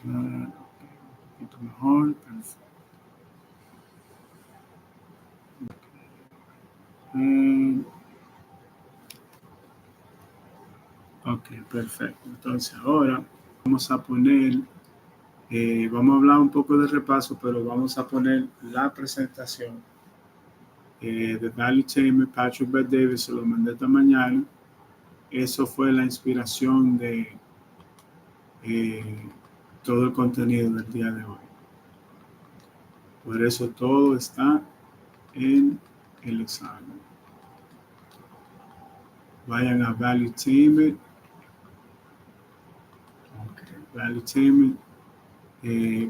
Un poquito mejor. Perfecto. Ok, perfecto. Entonces ahora vamos a poner, vamos a hablar un poco de repaso, pero vamos a poner la presentación de Value Chain. Patrick Bet Davis, se lo mandé esta mañana. Eso fue la inspiración de todo el contenido del día de hoy. Por eso todo está en el examen. Vayan a Value Chain. Value Chain.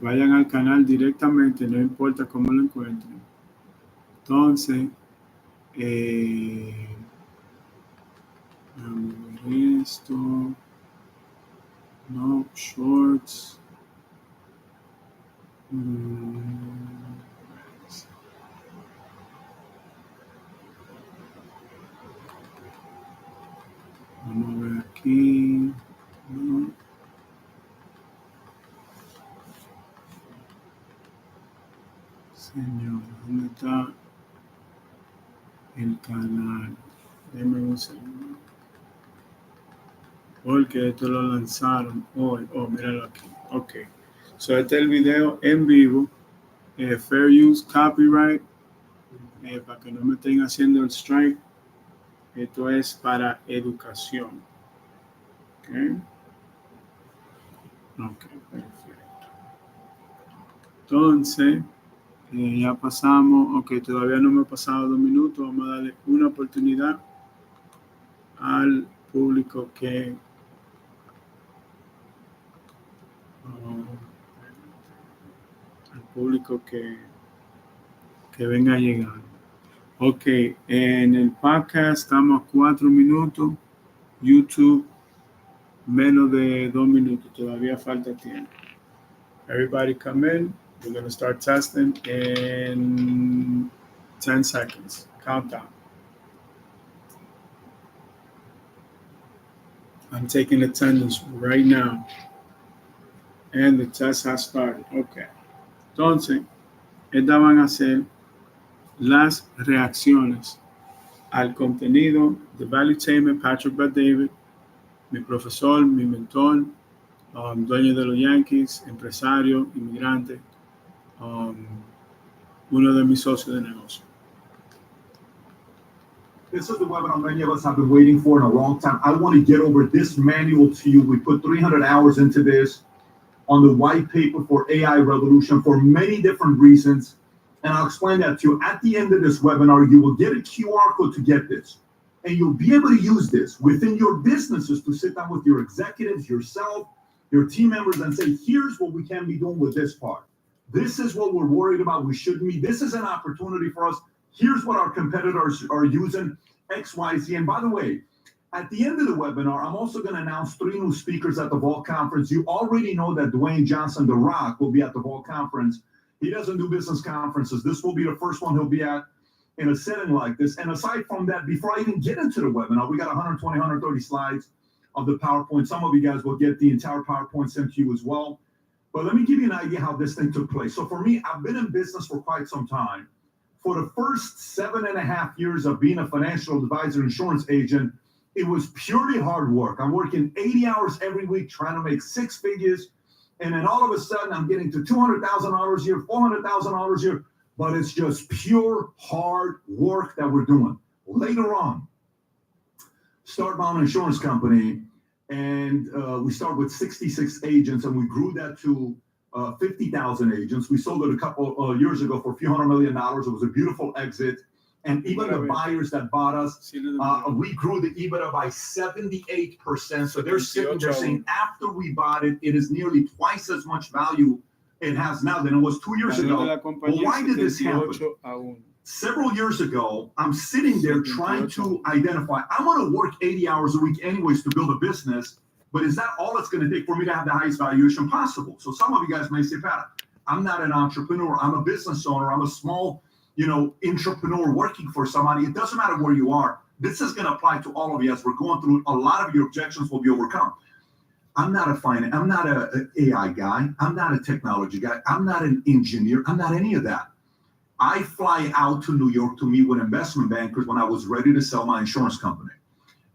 Vayan al canal directamente, no importa cómo lo encuentren. Entonces, vamos a ver esto. No, shorts. Vamos a ver aquí. No. Señor, ¿dónde está el canal? Deme un segundo. Porque esto lo lanzaron hoy. Oh, míralo aquí. Ok. So, este es el video en vivo. Fair use, copyright. Para que no me estén haciendo el strike. Esto es para educación. Ok. Ok, perfecto. Entonces, ya pasamos. Ok, todavía no me he pasado 2 minutos. Vamos a darle una oportunidad al público que venga llegando. Ok, en el podcast estamos a 4 minutos. YouTube menos de 2 minutos. Todavía falta tiempo. Everybody come in. We're going to start testing in 10 seconds. Countdown. I'm taking attendance right now. And the test has started. Okay. Entonces, estas van a ser las reacciones al contenido de Value Chain, Patrick Bet David, mi profesor, mi mentor, dueño de los Yankees, empresario, inmigrante, uno de mis socios de negocio. This is the webinar many of us have been waiting for in a long time. I want to get over this manual to you. We put 300 hours into this on the white paper for AI revolution for many different reasons. And I'll explain that to you. At the end of this webinar, you will get a QR code to get this. And you'll be able to use this within your businesses to sit down with your executives, yourself, your team members, and say, here's what we can be doing with this part. This is what we're worried about. We shouldn't be. This is an opportunity for us. Here's what our competitors are using, X, Y, Z. And by the way, at the end of the webinar, I'm also going to announce 3 new speakers at the Vault Conference. You already know that Dwayne Johnson, The Rock, will be at the Vault Conference. He doesn't do business conferences. This will be the first one he'll be at in a setting like this. And aside from that, before I even get into the webinar, we got 120, 130 slides of the PowerPoint. Some of you guys will get the entire PowerPoint sent to you as well. But let me give you an idea how this thing took place. So for me, I've been in business for quite some time. For the first 7.5 years of being a financial advisor, insurance agent, it was purely hard work. I'm working 80 hours every week trying to make 6 figures. And then all of a sudden, I'm getting to $200,000 a year, $400,000 a year. But it's just pure hard work that we're doing. Later on, start my own insurance company. And we started with 66 agents, and we grew that to 50,000 agents. We sold it a couple years ago for a few $100 million. It was a beautiful exit. And even the buyers that bought us, we grew the EBITDA by 78%. So they're sitting there saying after we bought it, it is nearly twice as much value it has now than it was 2 years ago. Well, why did this happen? Several years ago, I'm sitting there trying to identify, I'm going to work 80 hours a week anyways to build a business. But is that all it's going to take for me to have the highest valuation possible? So some of you guys may say, Pat, I'm not an entrepreneur. I'm a business owner. I'm a small, entrepreneur working for somebody. It doesn't matter where you are. This is going to apply to all of you as we're going through. A lot of your objections will be overcome. I'm not a AI guy. I'm not a technology guy. I'm not an engineer. I'm not any of that. I fly out to New York to meet with investment bankers when I was ready to sell my insurance company.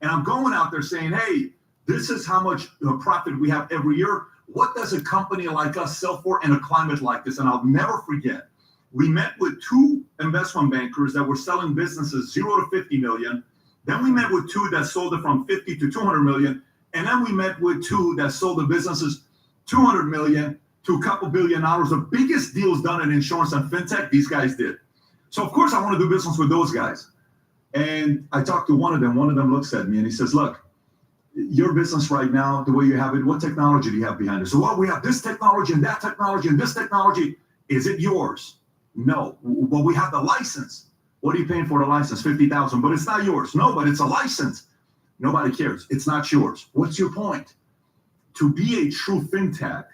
And I'm going out there saying, hey, this is how much profit we have every year. What does a company like us sell for in a climate like this? And I'll never forget, we met with 2 investment bankers that were selling businesses 0 to 50 million. Then we met with 2 that sold it from 50 to 200 million. And then we met with 2 that sold the businesses 200 million to a couple $1 billion. The biggest deals done in insurance and fintech, these guys did. So of course I want to do business with those guys. And I talked to one of them. One of them looks at me and he says, look, your business right now, the way you have it, what technology do you have behind it? So, well, we have this technology and that technology and this technology. Is it yours? No. Well, we have the license. What are you paying for the license? $50,000, but it's not yours. No, but it's a license. Nobody cares. It's not yours. What's your point? To be a true fintech,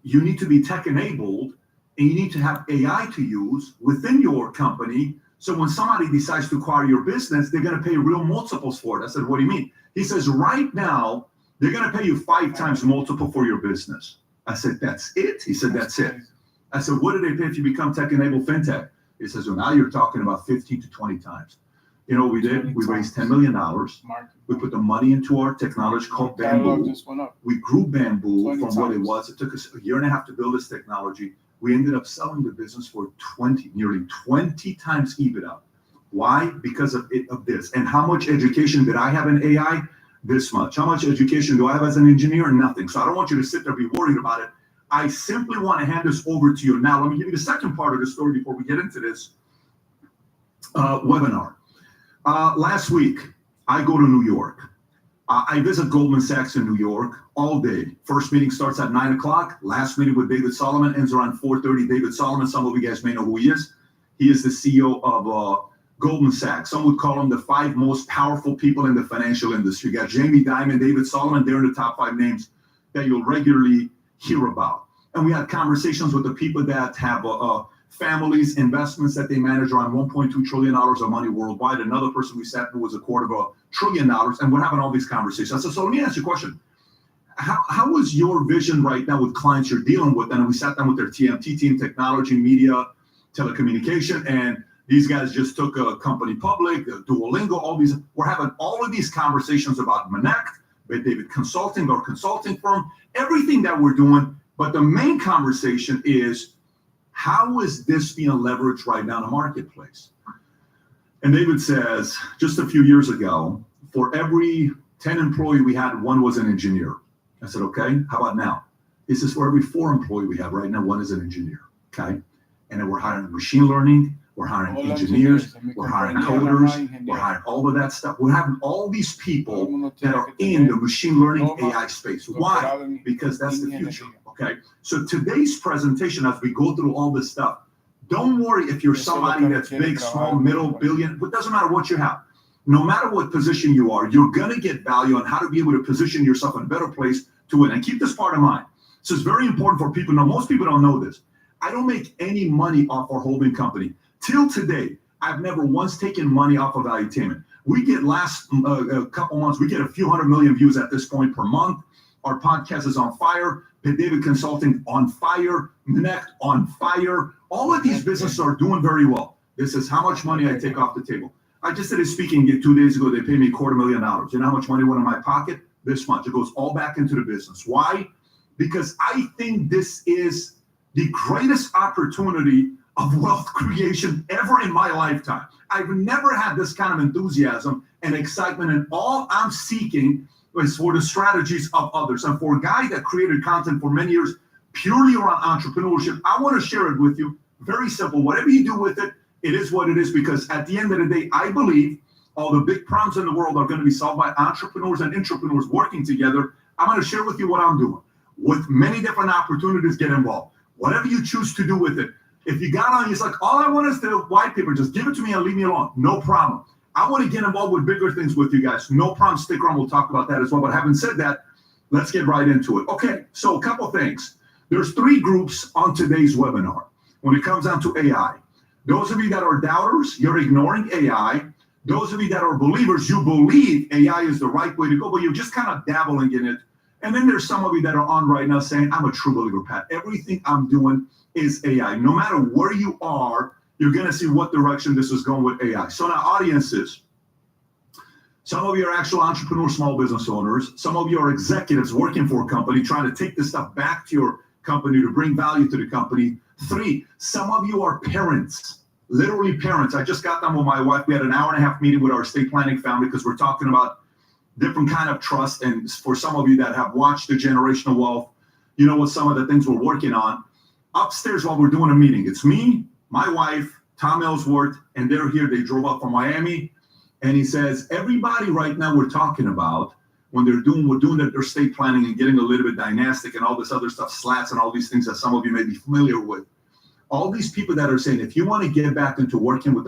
you need to be tech enabled and you need to have AI to use within your company. So when somebody decides to acquire your business, they're going to pay real multiples for it. I said, what do you mean? He says, right now, they're going to pay you 5 times multiple for your business. I said, that's it? He said, that's it. I said, what do they pay if you become tech-enabled fintech? He says, well, now you're talking about 15 to 20 times. You know what we did? We raised $10 million. We put the money into our technology called Bamboo. We grew Bamboo from what it was. It took us a year and a half to build this technology. We ended up selling the business for nearly 20 times EBITDA. Why? Because of this. And how much education did I have in AI? This much. How much education do I have as an engineer? Nothing. So I don't want you to sit there and be worried about it. I simply want to hand this over to you. Now, let me give you the second part of the story before we get into this webinar. Last week, I go to New York. I visit Goldman Sachs in New York all day. First meeting starts at 9 o'clock. Last meeting with David Solomon ends around 4:30. David Solomon, some of you guys may know who he is. He is the CEO of Goldman Sachs. Some would call him the 5 most powerful people in the financial industry. You got Jamie Dimon, David Solomon. They're in the top 5 names that you'll regularly hear about. And we had conversations with the people that have families, investments that they manage around $1.2 trillion of money worldwide. Another person we sat with was $250 billion. And we're having all these conversations. I said, so let me ask you a question. How is your vision right now with clients you're dealing with? And we sat down with their TMT team, technology, media, telecommunication, and these guys just took a company public, Duolingo, all these. We're having all of these conversations about Monect, David Consulting, our consulting firm, everything that we're doing. But the main conversation is, how is this being leveraged right now in the marketplace? And David says, just a few years ago, for every 10 employees we had, 1 was an engineer. I said, okay, how about now? He says, for every 4 employees we have right now, 1 is an engineer, okay? And then we're hiring machine learning, we're hiring engineers, we're hiring coders, we're hiring all of that stuff. We're having all these people that are in the machine learning AI space. Why? Because that's the future, okay? So today's presentation, as we go through all this stuff, don't worry if you're somebody that's big, small, middle, billion, it doesn't matter what you have. No matter what position you are, you're gonna get value on how to be able to position yourself in a better place to win. And keep this part in mind. This is very important for people. Now, most people don't know this. I don't make any money off our holding company. Till today, I've never once taken money off of Valuetainment. We get last couple months, we get a few 100 million views at this point per month. Our podcast is on fire. David Consulting on fire. Monect on fire. All of these businesses are doing very well. This is how much money I take off the table. I just did a speaking gig 2 days ago. They paid me $250,000. You know how much money went in my pocket? This much. It goes all back into the business. Why? Because I think this is the greatest opportunity of wealth creation ever in my lifetime. I've never had this kind of enthusiasm and excitement, and all I'm seeking is for the strategies of others. And for a guy that created content for many years purely around entrepreneurship, I want to share it with you. Very simple. Whatever you do with it, it is what it is, because at the end of the day, I believe all the big problems in the world are going to be solved by entrepreneurs and intrapreneurs working together. I'm going to share with you what I'm doing. With many different opportunities, get involved. Whatever you choose to do with it. If you got on, it's like, all I want is the white paper. Just give it to me and leave me alone. No problem. I want to get involved with bigger things with you guys. No problem. Stick around. We'll talk about that as well. But having said that, let's get right into it. Okay, so a couple things. There's 3 groups on today's webinar when it comes down to AI. Those of you that are doubters, you're ignoring AI. Those of you that are believers, you believe AI is the right way to go, but you're just kind of dabbling in it. And then there's some of you that are on right now saying, I'm a true believer, Pat. Everything I'm doing is AI. No matter where you are, you're going to see what direction this is going with AI. So now, audiences, some of you are actual entrepreneurs, small business owners. Some of you are executives working for a company, trying to take this stuff back to your company to bring value to the company. 3, some of you are parents, literally parents. I just got done with my wife. We had an hour-and-a-half meeting with our estate planning family because we're talking about different kind of trust. And for some of you that have watched the generational wealth, you know what some of the things we're working on. Upstairs while we're doing a meeting, it's me, my wife, Tom Ellsworth, and they're here. They drove up from Miami. And he says, everybody right now we're talking about when we're doing their estate planning and getting a little bit dynastic and all this other stuff, slats and all these things that some of you may be familiar with. All these people that are saying, if you want to get back into working with